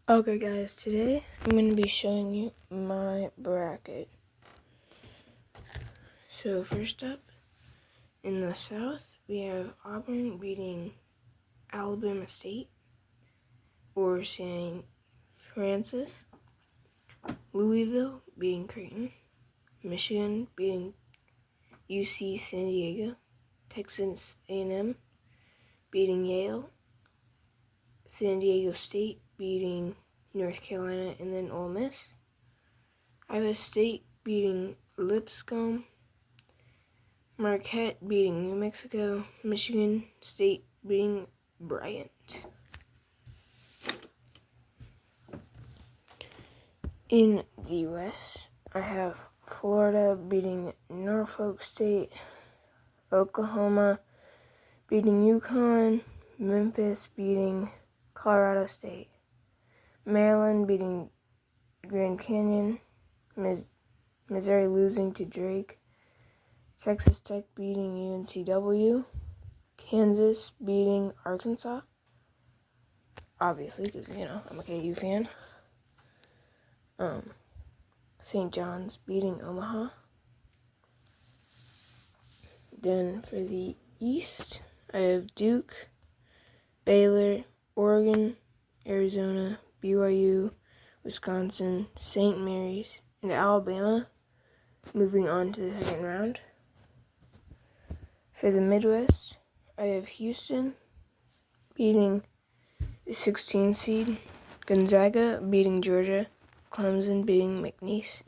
Okay guys, today I'm going to be showing you my bracket. So first up, in the South, we have Auburn beating Alabama State or St. Francis, Louisville beating Creighton, Michigan beating UC San Diego, Texas A&M beating Yale, San Diego State beating North Carolina and then Ole Miss, Iowa State beating Lipscomb, Marquette beating New Mexico, Michigan State beating Bryant. In the U.S., I have Florida beating Norfolk State, Oklahoma beating UConn, Memphis beating Colorado State, Maryland beating Grand Canyon, Missouri losing to Drake, Texas Tech beating UNCW, Kansas beating Arkansas, obviously, because, I'm a KU fan. St. John's beating Omaha. Then for the East, I have Duke, Baylor, Oregon, Arizona, BYU, Wisconsin, St. Mary's, and Alabama moving on to the second round. For the Midwest, I have Houston beating the 16 seed, Gonzaga beating Georgia, Clemson beating McNeese,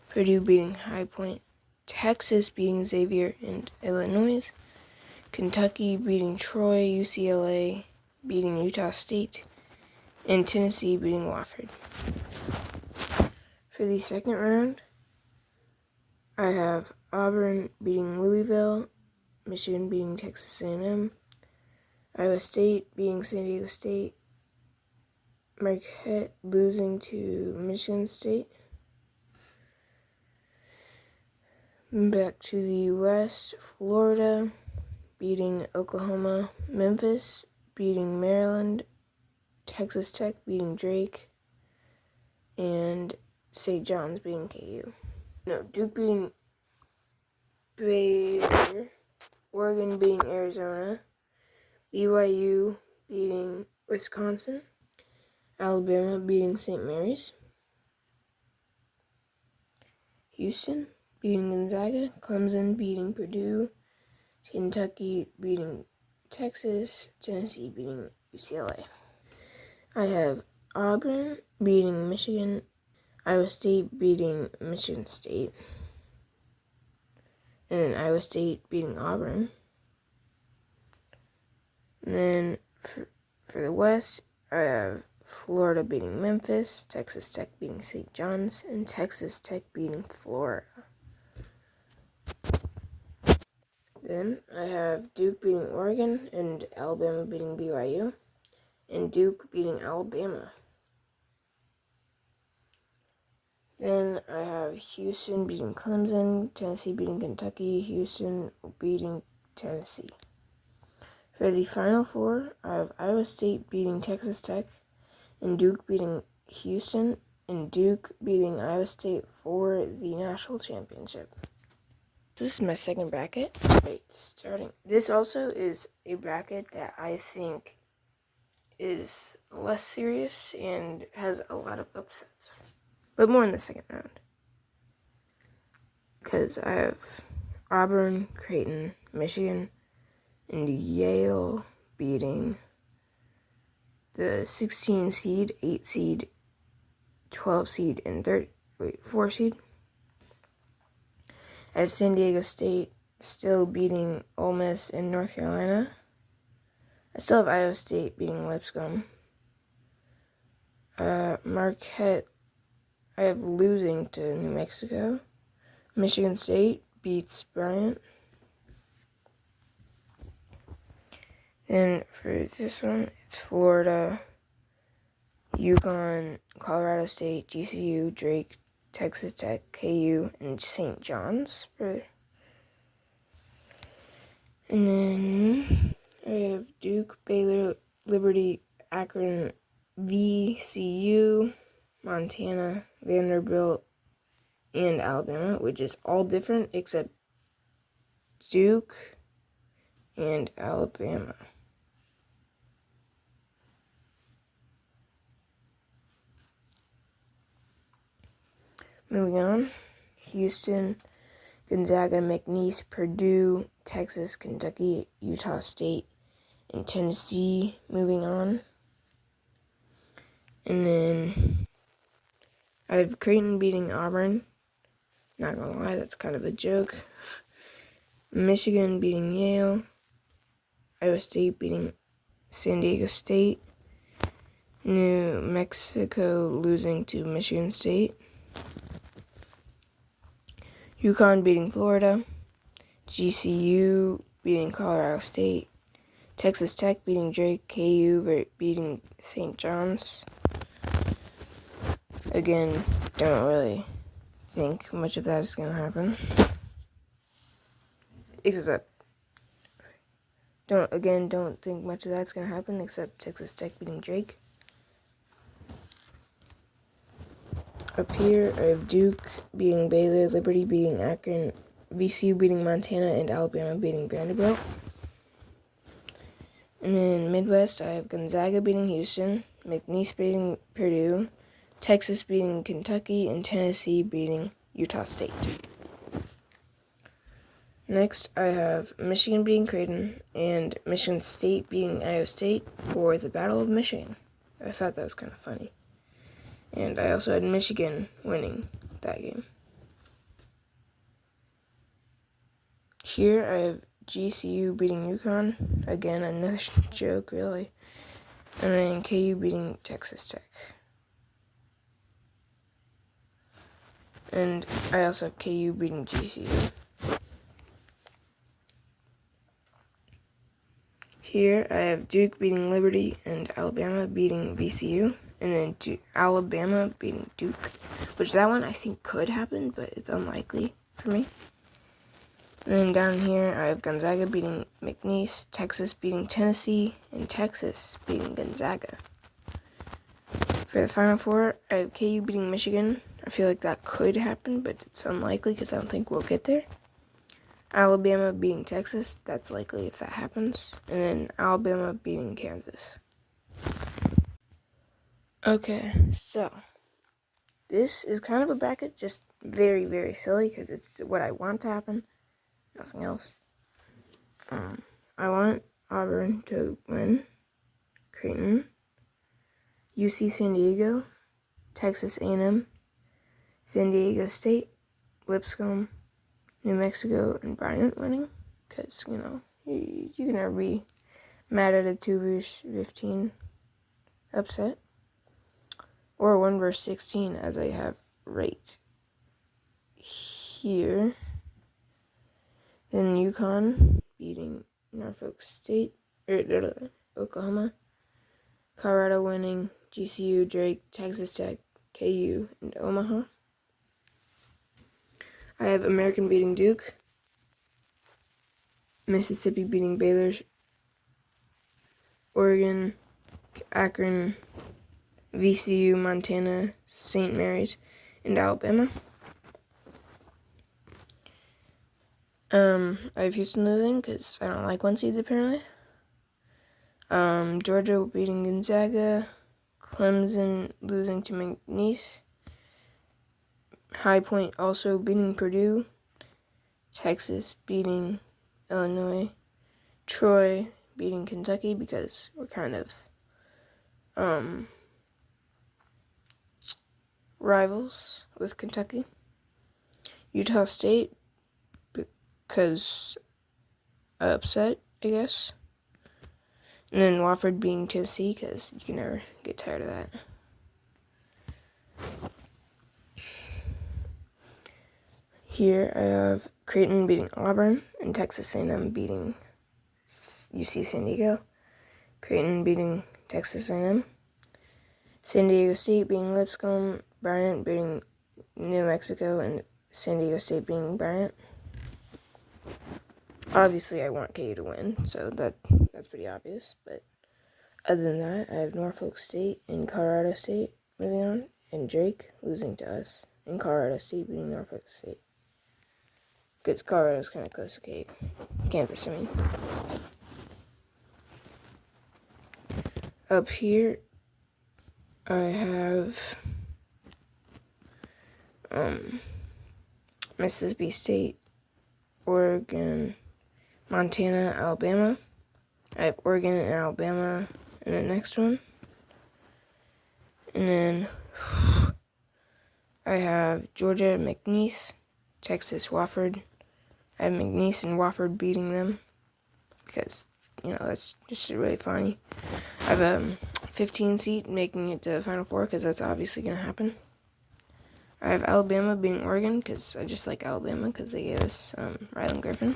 Purdue beating High Point, Texas beating Xavier and Illinois, Kentucky beating Troy, UCLA beating Utah State, and Tennessee beating Wofford. For the second round, I have Auburn beating Louisville, Michigan beating Texas A&M, Iowa State beating San Diego State, Marquette losing to Michigan State. Back to the West, Florida beating Oklahoma, Memphis beating Maryland, Texas Tech beating Drake, and St. John's beating KU. Duke beating Baylor, Oregon beating Arizona, BYU beating Wisconsin, Alabama beating St. Mary's, Houston beating Gonzaga, Clemson beating Purdue, Kentucky beating Texas, Tennessee beating UCLA. I have Auburn beating Michigan, Iowa State beating Michigan State, and then Iowa State beating Auburn. And then for the West, I have Florida beating Memphis, Texas Tech beating St. John's, and Texas Tech beating Florida. Then I have Duke beating Oregon and Alabama beating BYU, and Duke beating Alabama. Then I have Houston beating Clemson, Tennessee beating Kentucky, Houston beating Tennessee. For the Final Four, I have Iowa State beating Texas Tech, and Duke beating Houston, and Duke beating Iowa State for the national championship. This is my second bracket. Starting. This also is a bracket that I think is less serious and has a lot of upsets, but more in the second round. Because I have Auburn, Creighton, Michigan, and Yale beating the 16 seed, 8 seed, 12 seed, and 4 seed. I have San Diego State still beating Ole Miss and North Carolina. I still have Iowa State beating Lipscomb. Marquette, I have losing to New Mexico. Michigan State beats Bryant. Then for this one, it's Florida, UConn, Colorado State, GCU, Drake, Texas Tech, KU, and St. John's. And then I have Duke, Baylor, Liberty, Akron, VCU, Montana, Vanderbilt, and Alabama, which is all different except Duke and Alabama. Moving on, Houston, Gonzaga, McNeese, Purdue, Texas, Kentucky, Utah State, and Tennessee. Moving on. And then I have Creighton beating Auburn. Not gonna lie, that's kind of a joke. Michigan beating Yale. Iowa State beating San Diego State. New Mexico losing to Michigan State. UConn beating Florida. GCU beating Colorado State. Texas Tech beating Drake. KU beating St. John's. Again, don't really think much of that is going to happen. Except, don't think much of that's going to happen except Texas Tech beating Drake. Up here, I have Duke beating Baylor, Liberty beating Akron, VCU beating Montana, and Alabama beating Vanderbilt. And then Midwest, I have Gonzaga beating Houston, McNeese beating Purdue, Texas beating Kentucky, and Tennessee beating Utah State. Next, I have Michigan beating Creighton, and Michigan State beating Iowa State for the Battle of Michigan. I thought that was kind of funny. And I also had Michigan winning that game. Here I have GCU beating UConn. Again, another joke, really. And then KU beating Texas Tech. And I also have KU beating GCU. Here I have Duke beating Liberty and Alabama beating VCU. And then Alabama beating Duke, which that one I think could happen, but it's unlikely for me. And then down here, I have Gonzaga beating McNeese, Texas beating Tennessee, and Texas beating Gonzaga. For the Final Four, I have KU beating Michigan. I feel like that could happen, but it's unlikely because I don't think we'll get there. Alabama beating Texas, that's likely if that happens. And then Alabama beating Kansas. Okay, so this is kind of a bracket, just very, very silly because it's what I want to happen, nothing else. I want Auburn to win, Creighton, UC San Diego, Texas A&M, San Diego State, Lipscomb, New Mexico, and Bryant winning, because, you can never be mad at a 2-15 upset. Or 1-16, as I have right here. Then UConn beating Norfolk State, Oklahoma. Colorado winning, GCU, Drake, Texas Tech, KU, and Omaha. I have American beating Duke. Mississippi beating Baylor. Oregon, Akron, VCU, Montana, St. Mary's, and Alabama. I have Houston losing because I don't like 1 seeds apparently. Georgia beating Gonzaga, Clemson losing to McNeese, High Point also beating Purdue, Texas beating Illinois, Troy beating Kentucky because we're kind of rivals with Kentucky. Utah State, because upset, I guess. And then Wofford beating Tennessee, because you can never get tired of that. Here I have Creighton beating Auburn, and Texas A&M beating UC San Diego. Creighton beating Texas A&M. San Diego State beating Lipscomb. Bryant beating New Mexico, and San Diego State beating Bryant. Obviously, I want KU to win, so that's pretty obvious, but Other than that, I have Norfolk State and Colorado State moving on, and Drake losing to us, and Colorado State beating Norfolk State. Because Colorado's kind of close to Kansas, I mean. So. Up here, I have Mississippi State, Oregon, Montana, Alabama. I have Oregon and Alabama in the next one. And then I have Georgia, McNeese, Texas, Wofford. I have McNeese and Wofford beating them because, that's just really funny. I have a 15 seat making it to Final Four because that's obviously going to happen. I have Alabama beating Oregon because I just like Alabama because they gave us Rylan Griffin.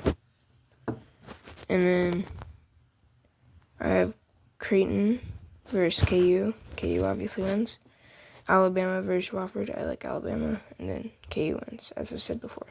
And then I have Creighton versus KU. KU obviously wins. Alabama versus Wofford. I like Alabama. And then KU wins, as I've said before.